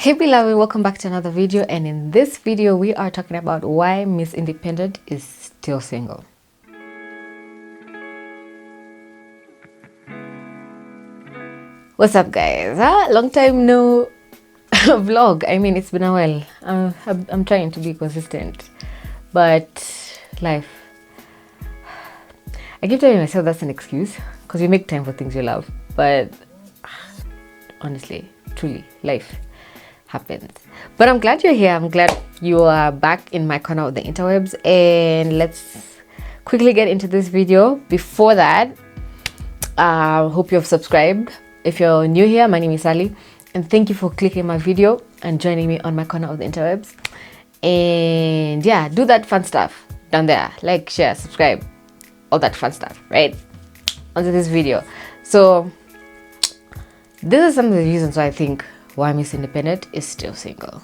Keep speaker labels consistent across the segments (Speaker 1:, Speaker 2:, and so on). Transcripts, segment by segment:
Speaker 1: Hey beloved, welcome back to another video, and in this video we are talking about why Miss Independent is still single. What's up guys? Long time no vlog. I mean, it's been a while. I'm trying to be consistent, but life. I keep telling myself that's an excuse because you make time for things you love, but honestly, truly, life happens. But I'm glad you're here. I'm glad you are back in my corner of the interwebs, and let's quickly get into this video. Before that, hope you have subscribed. If you're new here, my name is Sally, and thank you for clicking my video and joining me on my corner of the interwebs. And yeah, do that fun stuff down there, like, share, subscribe, all that fun stuff, right? Onto this video. So this is some of the reasons why I think why Miss Independent is still single.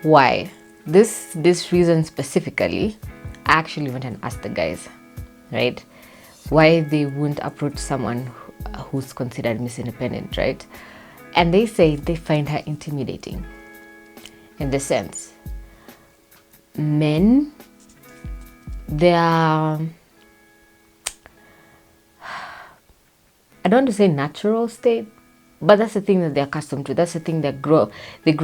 Speaker 1: Why? This reason specifically, I actually went and asked the guys, right? Why they wouldn't approach someone who's considered Miss Independent, right? And they say they find her intimidating. In the sense, men, they are, I don't want to say natural state, but that's the thing that they're accustomed to. That's the thing they grow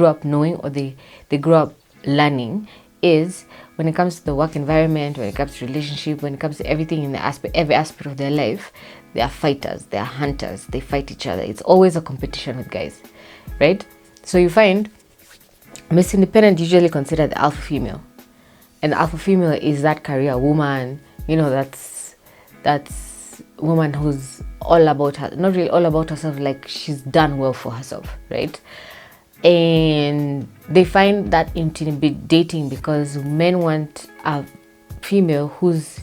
Speaker 1: up knowing, or they grow up learning, is when it comes to the work environment, when it comes to relationship, when it comes to everything in every aspect of their life, they are fighters, they are hunters, they fight each other. It's always a competition with guys, right? So you find Miss Independent usually considered the alpha female, and the alpha female is that career woman, you know, that's woman who's all about her, not really all about herself, like she's done well for herself, right? And they find that intimidating because men want a female who's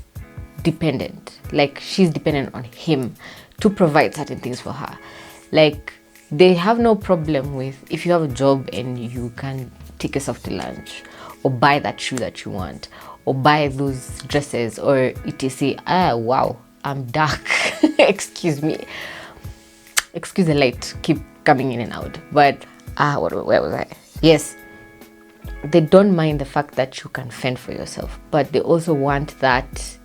Speaker 1: dependent, like she's dependent on him to provide certain things for her. Like, they have no problem with if you have a job and you can take yourself to lunch, or buy that shoe that you want, or buy those dresses, or etc. Wow, I'm dark. Excuse me. Excuse the light keep coming in and out. But where was I? Yes. They don't mind the fact that you can fend for yourself, but they also want that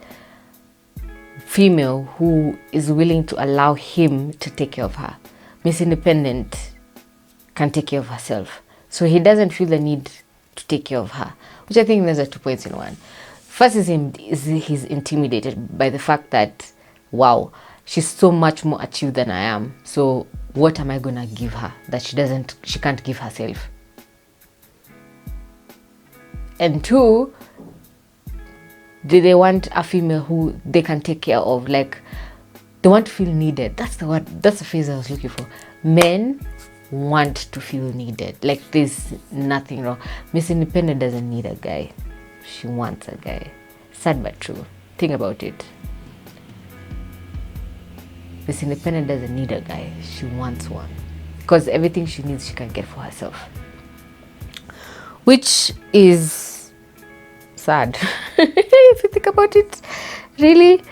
Speaker 1: female who is willing to allow him to take care of her. Miss Independent can take care of herself, so he doesn't feel the need to take care of her, which I think there's a 2 points in one. First is he's intimidated by the fact that, wow, she's so much more achieved than I am. So what am I gonna give her that she can't give herself? And two, they want a female who they can take care of. Like, they want to feel needed. That's the word. That's the phrase I was looking for. Men want to feel needed. Like, there's nothing wrong. Miss Independent doesn't need a guy. She wants a guy. Sad but true. Think about it. Miss Independent doesn't need a guy. She wants one. Because everything she needs, she can get for herself. Which is sad. If you think about it. Really.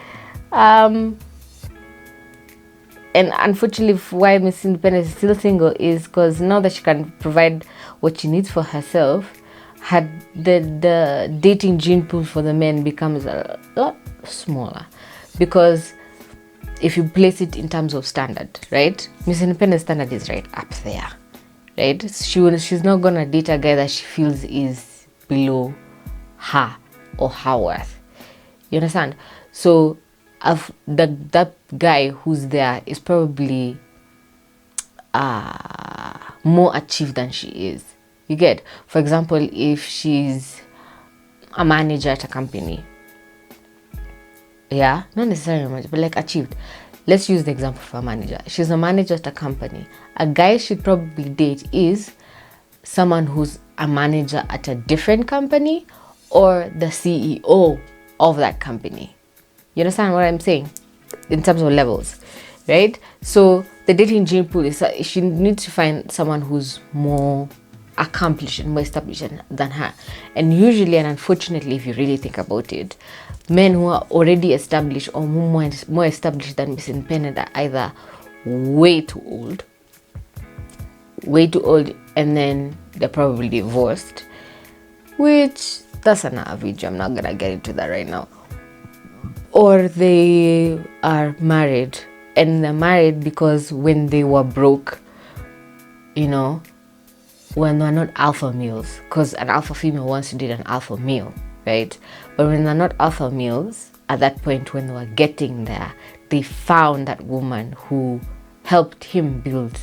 Speaker 1: And unfortunately, why Miss Independent is still single is because now that she can provide what she needs for herself, the dating gene pool for the men becomes a lot smaller. Because if you place it in terms of standard, right? Miss Independent standard is right up there, right? She's not gonna date a guy that she feels is below her or her worth. You understand? So that guy who's there is probably more achieved than she is. You get? For example, if she's a manager at a company, yeah, not necessarily a manager, but like achieved. Let's use the example for a manager. She's a manager at a company. A guy she'd probably date is someone who's a manager at a different company, or the CEO of that company. You understand what I'm saying? In terms of levels, right? So the dating gene pool is she needs to find someone who's more accomplished and more established than her. And usually, and unfortunately, if you really think about it, men who are already established or more established than Miss Independent are either way too old and then they're probably divorced, which that's an average. I'm not gonna get into that right now. Or they are married, and they're married because when they were broke, when they're not alpha males, because an alpha female wants to date an alpha male, right? But when they're not alpha males, at that point when they were getting there, they found that woman who helped him build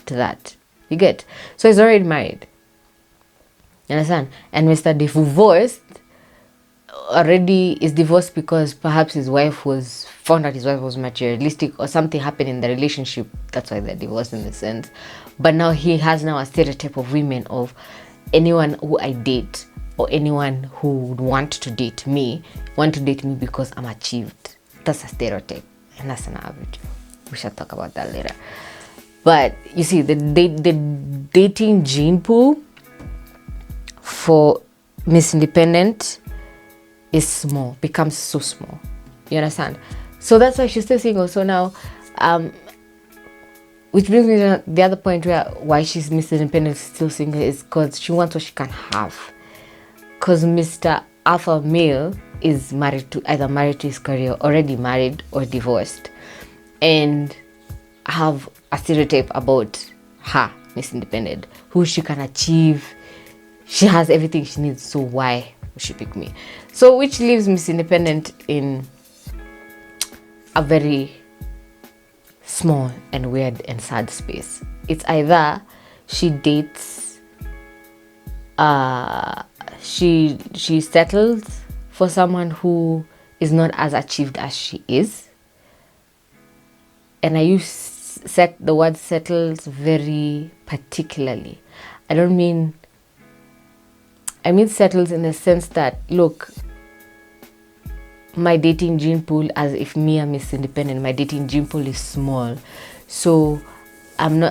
Speaker 1: to that. You get? So he's already married. You understand? And Mr. Divorced already is divorced because perhaps his wife found out his wife was materialistic, or something happened in the relationship. That's why they're divorced in the sense. But now he has a stereotype of women, of anyone who I date or anyone who would want to date me because I'm achieved. That's a stereotype, and that's an average. We shall talk about that later. But you see, the dating gene pool for Miss Independent is small, becomes so small. You understand? So that's why she's still single. So now, which brings me to the other point why she's Miss Independent still single is because she wants what she can have. Because Mr. Alpha Male is either married to his career, already married, or divorced, and have a stereotype about her, Miss Independent, who she can achieve. She has everything she needs, so why would she pick me? So which leaves Miss Independent in a very small and weird and sad space. It's either she dates, she settles for someone who is not as achieved as she is. And I use the word settles very particularly. I mean settles in the sense that, look, my dating gene pool, as if me and Miss Independent, my dating gene pool is small. So I'm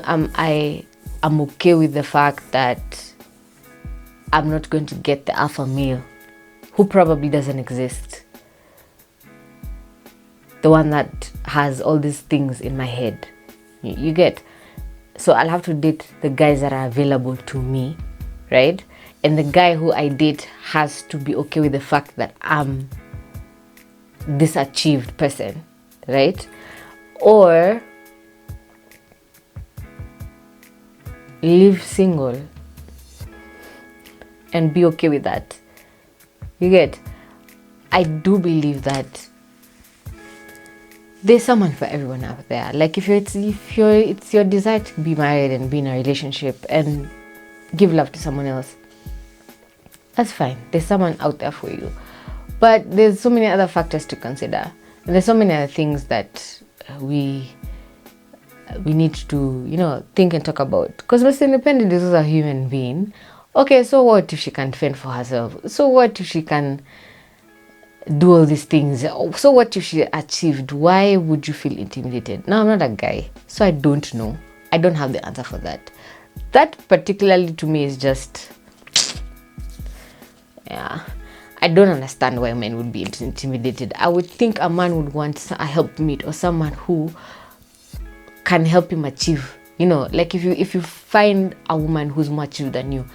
Speaker 1: okay with the fact that I'm not going to get the alpha male who probably doesn't exist. The one that has all these things in my head. You get? So I'll have to date the guys that are available to me, right? And the guy who I date has to be okay with the fact that I'm this achieved person, right? Or live single and be okay with that. You get? I do believe that there's someone for everyone out there. Like if it's your desire to be married and be in a relationship and give love to someone else, that's fine. There's someone out there for you. But there's so many other factors to consider. And there's so many other things that we need to, think and talk about. Because Mr. Independent is also a human being. Okay, so what if she can fend for herself? So what if she can do all these things? So what if she achieved? Why would you feel intimidated? Now, I'm not a guy, so I don't know. I don't have the answer for that. That particularly to me is just... yeah, I don't understand why men would be intimidated. I would think a man would want a helpmeet or someone who can help him achieve. Like if you find a woman who's more achieved than you,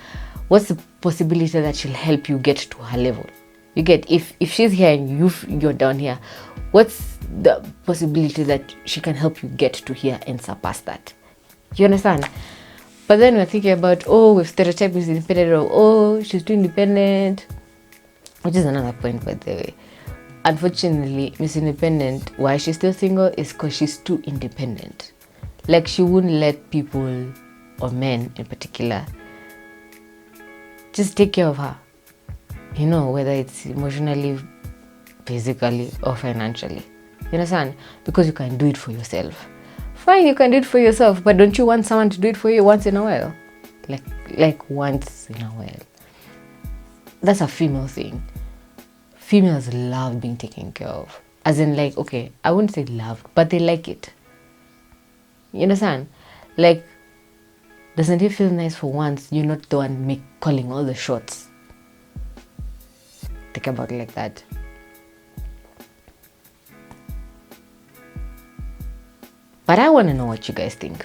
Speaker 1: what's the possibility that she'll help you get to her level? You get? If she's here and you're down here, what's the possibility that she can help you get to here and surpass that? You understand? But then we're thinking about, we've stereotyped Miss Independent, or she's too independent, which is another point, by the way. Unfortunately, Miss Independent, why she's still single is because she's too independent. Like, she wouldn't let people, or men in particular, just take care of her. Whether it's emotionally, physically, or financially. You understand? Because you can do it for yourself. Fine, you can do it for yourself, but don't you want someone to do it for you once in a while? Like once in a while. That's a female thing. Females love being taken care of. As in, like, okay, I wouldn't say love, but they like it. You understand? Like, doesn't it feel nice for once you're not the one calling all the shots? Think about it like that. But I want to know what you guys think.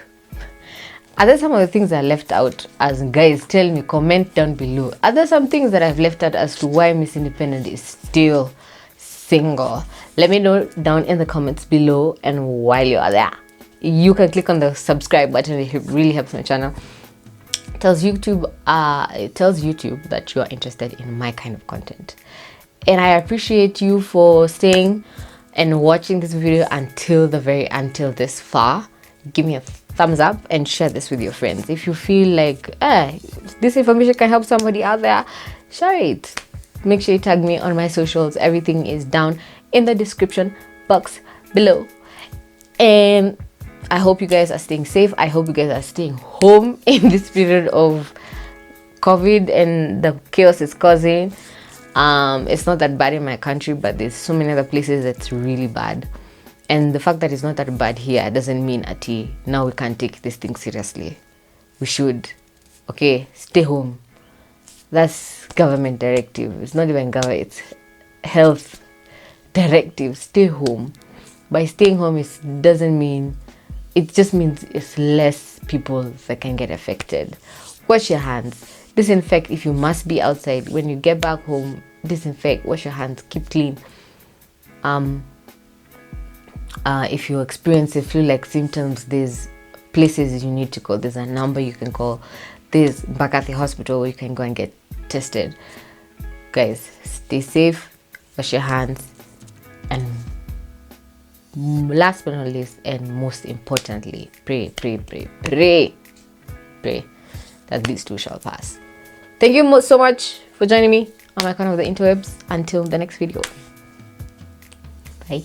Speaker 1: Are there some of the things I left out? As guys, tell me, comment down below. Are there some things that I've left out as to why Miss Independent is still single? Let me know down in the comments below. And while you are there, you can click on the subscribe button. It really helps my channel. It tells YouTube that you are interested in my kind of content. And I appreciate you for staying and watching this video until this far. Give me a thumbs up and share this with your friends. If you feel like this information can help somebody out there, share it. Make sure you tag me on my socials. Everything is down in the description box below. And I hope you guys are staying safe. I hope you guys are staying home in this period of COVID and the chaos it's causing. It's not that bad in my country, but there's so many other places that's really bad. And the fact that it's not that bad here doesn't mean now we can't take this thing seriously. We should. Okay, stay home. That's government directive. It's not even government, it's health directive. Stay home. By staying home, it just means it's less people that can get affected. Wash your hands. Disinfect if you must be outside. When you get back home, disinfect, wash your hands, keep clean. If you experience flu-like symptoms, there's places you need to go. There's a number you can call. There's back at the hospital where you can go and get tested. Guys, stay safe, wash your hands, and last but not least, and most importantly, pray that these too shall pass. Thank you so much for joining me on my corner of the interwebs. Until the next video, bye.